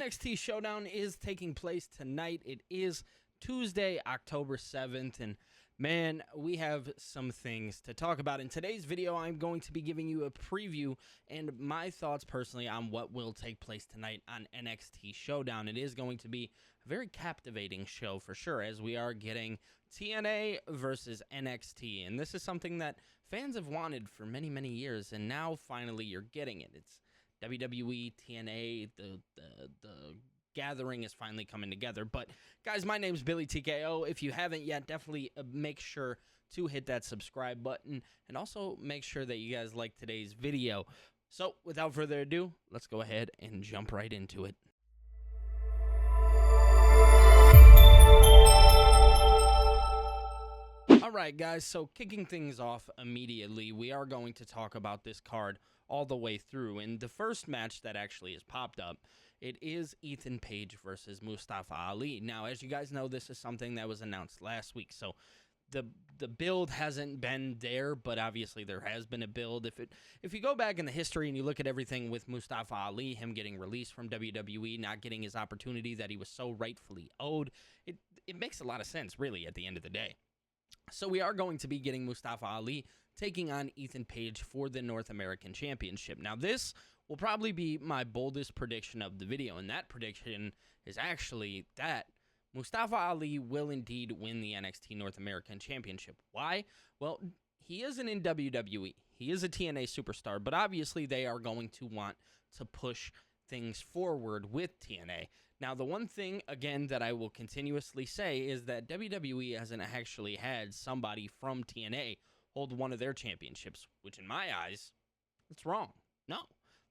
NXT Showdown is taking place tonight. It is Tuesday, October 7th, and man, we have some things to talk about. In today's video, I'm going to be giving you a preview and my thoughts personally on what will take place tonight on NXT Showdown. It is going to be a very captivating show for sure, as we are getting TNA versus NXT, and this is something that fans have wanted for many, many years, and now finally you're getting it. It's WWE, TNA, the gathering is finally coming together. But guys, my name's Billy TKO. If you haven't yet, definitely make sure to hit that subscribe button and also make sure that you guys like today's video. So without further ado, let's go ahead and jump right into it. Alright guys, so kicking things off immediately, we are going to talk about this card all the way through. And the first match that actually has popped up, it is Ethan Page versus Mustafa Ali. Now, as you guys know, this is something that was announced last week, so the build hasn't been there, but obviously there has been a build. If you go back in the history and you look at everything with Mustafa Ali, him getting released from WWE, not getting his opportunity that he was so rightfully owed, it makes a lot of sense, really, at the end of the day. So we are going to be getting Mustafa Ali taking on Ethan Page for the North American Championship. Now, this will probably be my boldest prediction of the video, and that prediction is actually that Mustafa Ali will indeed win the NXT North American Championship. Why? Well, he isn't in WWE. He is a TNA superstar, but obviously they are going to want to push things forward with TNA. Now, the one thing, again, that I will continuously say is that WWE hasn't actually had somebody from TNA hold one of their championships, which in my eyes, it's wrong. No.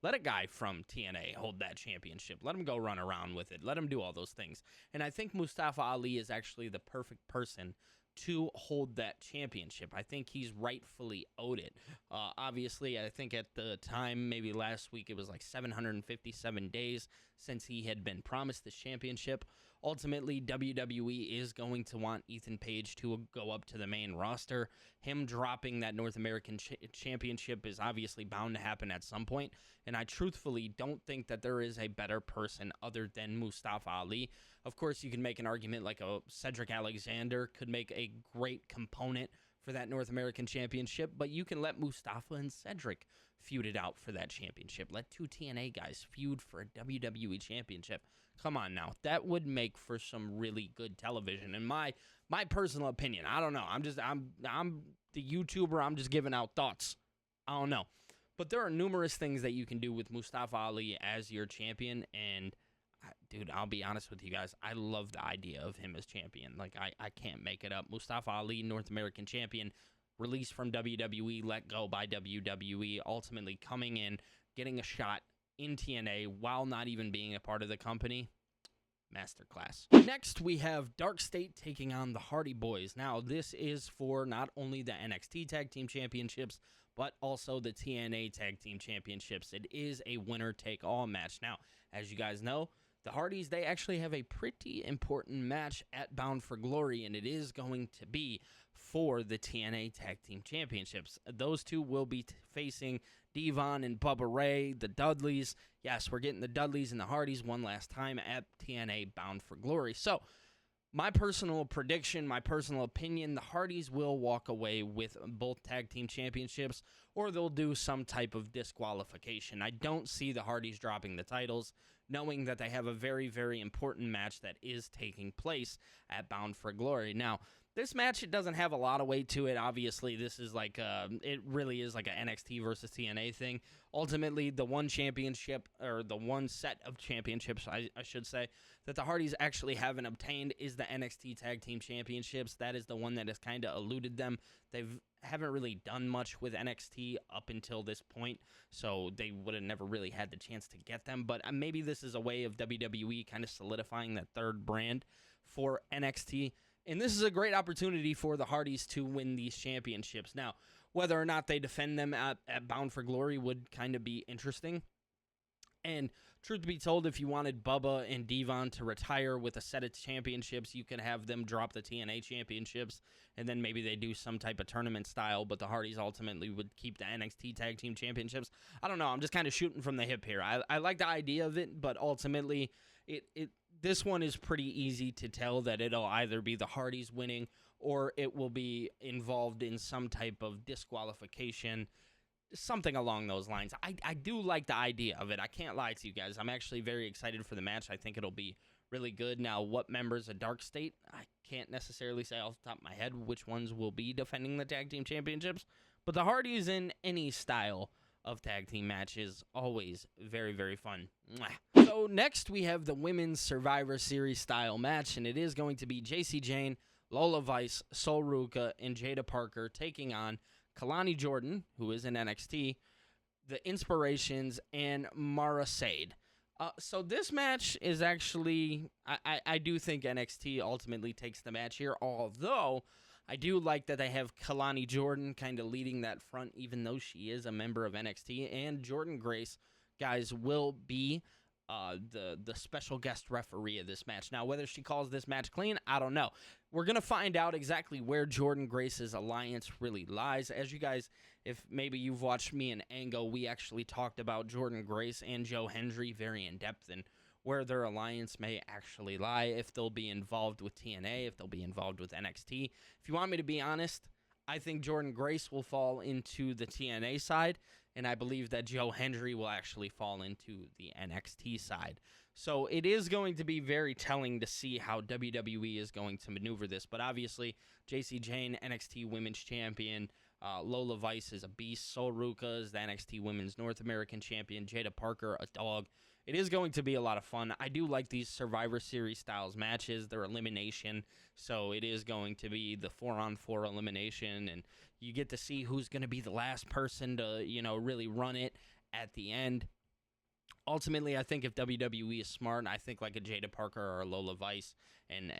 Let a guy from TNA hold that championship. Let him go run around with it. Let him do all those things. And I think Mustafa Ali is actually the perfect person to hold that championship. I think he's rightfully owed it. Obviously, I think at the time, maybe last week, it was like 757 days since he had been promised this championship. Ultimately, WWE is going to want Ethan Page to go up to the main roster. Him dropping that North American Championship is obviously bound to happen at some point, and I truthfully don't think that there is a better person other than Mustafa Ali. Of course, you can make an argument like a Cedric Alexander could make a great component for that North American Championship, but you can let Mustafa and Cedric feud it out for that championship. Let two TNA guys feud for a WWE Championship. Come on now. That would make for some really good television. In my personal opinion, I don't know. I'm the YouTuber. I'm just giving out thoughts. I don't know. But there are numerous things that you can do with Mustafa Ali as your champion, and dude, I'll be honest with you guys. I love the idea of him as champion. Like, I can't make it up. Mustafa Ali, North American champion, released from WWE, let go by WWE, ultimately coming in, getting a shot in TNA while not even being a part of the company. Masterclass. Next, we have Dark State taking on the Hardy Boys. Now, this is for not only the NXT Tag Team Championships, but also the TNA Tag Team Championships. It is a winner-take-all match. Now, as you guys know, the Hardys, they actually have a pretty important match at Bound for Glory, and it is going to be for the TNA Tag Team Championships. Those two will be facing Devon and Bubba Ray, the Dudleys. Yes, we're getting the Dudleys and the Hardys one last time at TNA Bound for Glory. So, my personal prediction, my personal opinion, the Hardys will walk away with both tag team championships, or they'll do some type of disqualification. I don't see the Hardys dropping the titles, knowing that they have a very, very important match that is taking place at Bound for Glory. Now, this match, it doesn't have a lot of weight to it. Obviously, this is like it really is like an NXT versus TNA thing. Ultimately, the one championship, or the one set of championships, I should say, that the Hardys actually haven't obtained is the NXT Tag Team Championships. That is the one that has kind of eluded them. They haven't really done much with NXT up until this point, so they would have never really had the chance to get them. But maybe this is a way of WWE kind of solidifying that third brand for NXT. And this is a great opportunity for the Hardys to win these championships. Now, whether or not they defend them at Bound for Glory would kind of be interesting. And truth be told, if you wanted Bubba and Devon to retire with a set of championships, you could have them drop the TNA championships, and then maybe they do some type of tournament style, but the Hardys ultimately would keep the NXT Tag Team Championships. I don't know. I'm just kind of shooting from the hip here. I like the idea of it, but ultimately, This one is pretty easy to tell that it'll either be the Hardys winning or it will be involved in some type of disqualification, something along those lines. I do like the idea of it. I can't lie to you guys. I'm actually very excited for the match. I think it'll be really good. Now, what members of Dark State, I can't necessarily say off the top of my head which ones will be defending the tag team championships, but the Hardys in any style of tag team match is always very, very fun. Mwah. So next we have the Women's Survivor Series style match, and it is going to be Jacy Jayne, Lola Vice, Sol Ruca, and Jada Parker taking on Kalani Jordan, who is in NXT, the Inspirations, and Mara Sade. So this match is actually, I do think NXT ultimately takes the match here, although I do like that they have Kalani Jordan kind of leading that front, even though she is a member of NXT, and Jordan Grace, guys, will be the special guest referee of this match. Now, whether she calls this match clean, I don't know. We're going to find out exactly where Jordan Grace's alliance really lies. As you guys, if maybe you've watched me and Ango, we actually talked about Jordan Grace and Joe Hendry very in depth and where their alliance may actually lie, if they'll be involved with TNA, if they'll be involved with NXT. If you want me to be honest, I think Jordan Grace will fall into the TNA side, and I believe that Joe Hendry will actually fall into the NXT side. So it is going to be very telling to see how WWE is going to maneuver this. But obviously, Jacy Jayne, NXT Women's Champion, Lola Vice is a beast, Sol Ruca is the NXT Women's North American Champion, Jada Parker, a dog. It is going to be a lot of fun. I do like these Survivor Series styles matches. They're elimination, so it is going to be the 4-on-4 elimination, and you get to see who's going to be the last person to, really run it at the end. Ultimately, I think if WWE is smart, I think like a Jada Parker or a Lola Vice, and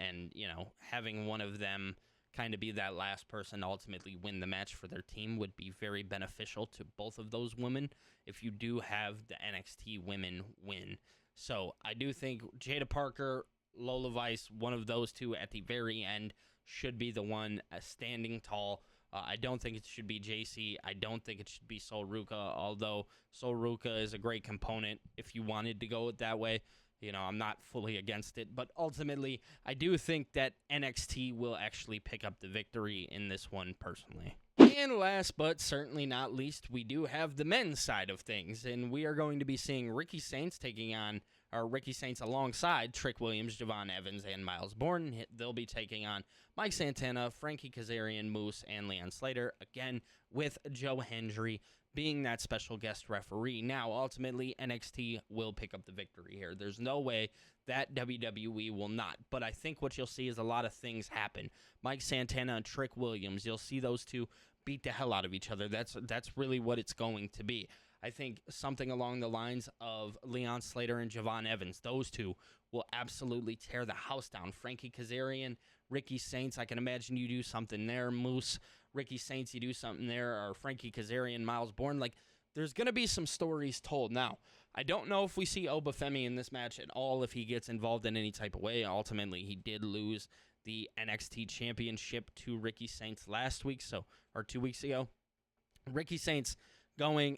having one of them kind of be that last person to ultimately win the match for their team would be very beneficial to both of those women if you do have the NXT women win. So I do think Jada Parker, Lola Vice, one of those two at the very end should be the one standing tall. I don't think it should be JC. I don't think it should be Sol Ruca, although Sol Ruca is a great component if you wanted to go it that way. I'm not fully against it, but ultimately, I do think that NXT will actually pick up the victory in this one personally. And last but certainly not least, we do have the men's side of things, and we are going to be seeing Ricky Saints alongside Trick Williams, Javon Evans, and Miles Bourne. They'll be taking on Mike Santana, Frankie Kazarian, Moose, and Leon Slater, again with Joe Hendry being that special guest referee. Now, ultimately, NXT will pick up the victory here. There's no way that WWE will not. But I think what you'll see is a lot of things happen. Mike Santana and Trick Williams, you'll see those two beat the hell out of each other. That's really what it's going to be. I think something along the lines of Leon Slater and Javon Evans, those two will absolutely tear the house down. Frankie Kazarian, Ricky Saints, I can imagine you do something there. Moose, Ricky Saints, you do something there, or Frankie Kazarian, Miles Bourne. There's going to be some stories told. Now, I don't know if we see Obafemi in this match at all, if he gets involved in any type of way. Ultimately, he did lose the NXT Championship to Ricky Saints last week, or 2 weeks ago. Ricky Saints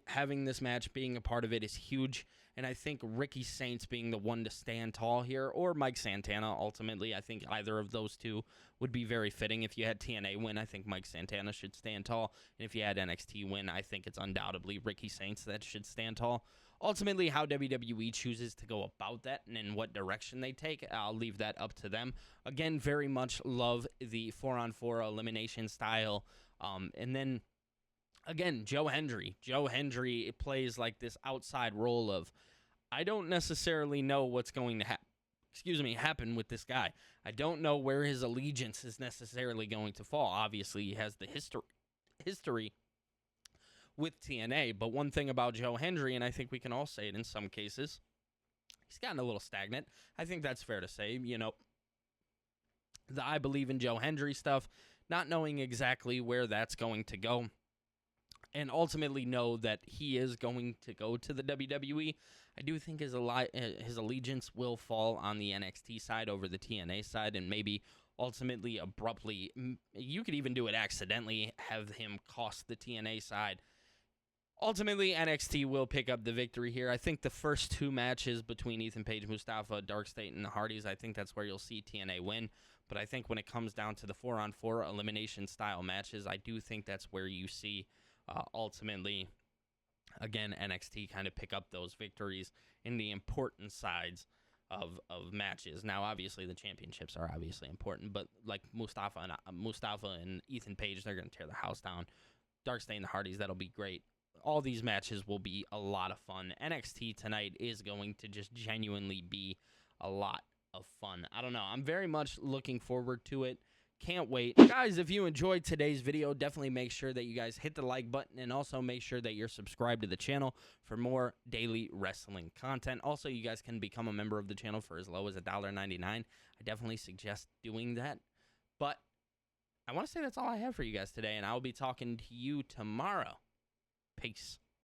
having this match, being a part of it is huge, and I think Ricky Saints being the one to stand tall here, or Mike Santana, ultimately, I think either of those two would be very fitting. If you had TNA win, I think Mike Santana should stand tall, and if you had NXT win, I think it's undoubtedly Ricky Saints that should stand tall. Ultimately, how WWE chooses to go about that and in what direction they take, I'll leave that up to them. Again, very much love the 4-on-4 elimination style, and then again, Joe Hendry. Joe Hendry plays like this outside role of, I don't necessarily know what's going to happen with this guy. I don't know where his allegiance is necessarily going to fall. Obviously, he has the history with TNA, but one thing about Joe Hendry, and I think we can all say it in some cases, he's gotten a little stagnant. I think that's fair to say. The I believe in Joe Hendry stuff, not knowing exactly where that's going to go, and ultimately know that he is going to go to the WWE. I do think his allegiance will fall on the NXT side over the TNA side, and maybe ultimately abruptly, you could even do it accidentally, have him cost the TNA side Ultimately, NXT will pick up the victory here. I think the first 2 matches between Ethan Page, Mustafa, Dark State, and the Hardys, I think that's where you'll see TNA win. But I think when it comes down to the 4-on-4 elimination style matches, I do think that's where you see ultimately, again, NXT kind of pick up those victories in the important sides of matches. Now, obviously, the championships are obviously important, but like Mustafa and Ethan Page, they're going to tear the house down. Dark State and the Hardys, that'll be great. All these matches will be a lot of fun. NXT tonight is going to just genuinely be a lot of fun. I don't know. I'm very much looking forward to it. Can't wait. Guys, if you enjoyed today's video, definitely make sure that you guys hit the like button and also make sure that you're subscribed to the channel for more daily wrestling content. Also, you guys can become a member of the channel for as low as $1.99. I definitely suggest doing that. But I want to say that's all I have for you guys today, and I'll be talking to you tomorrow. Peace.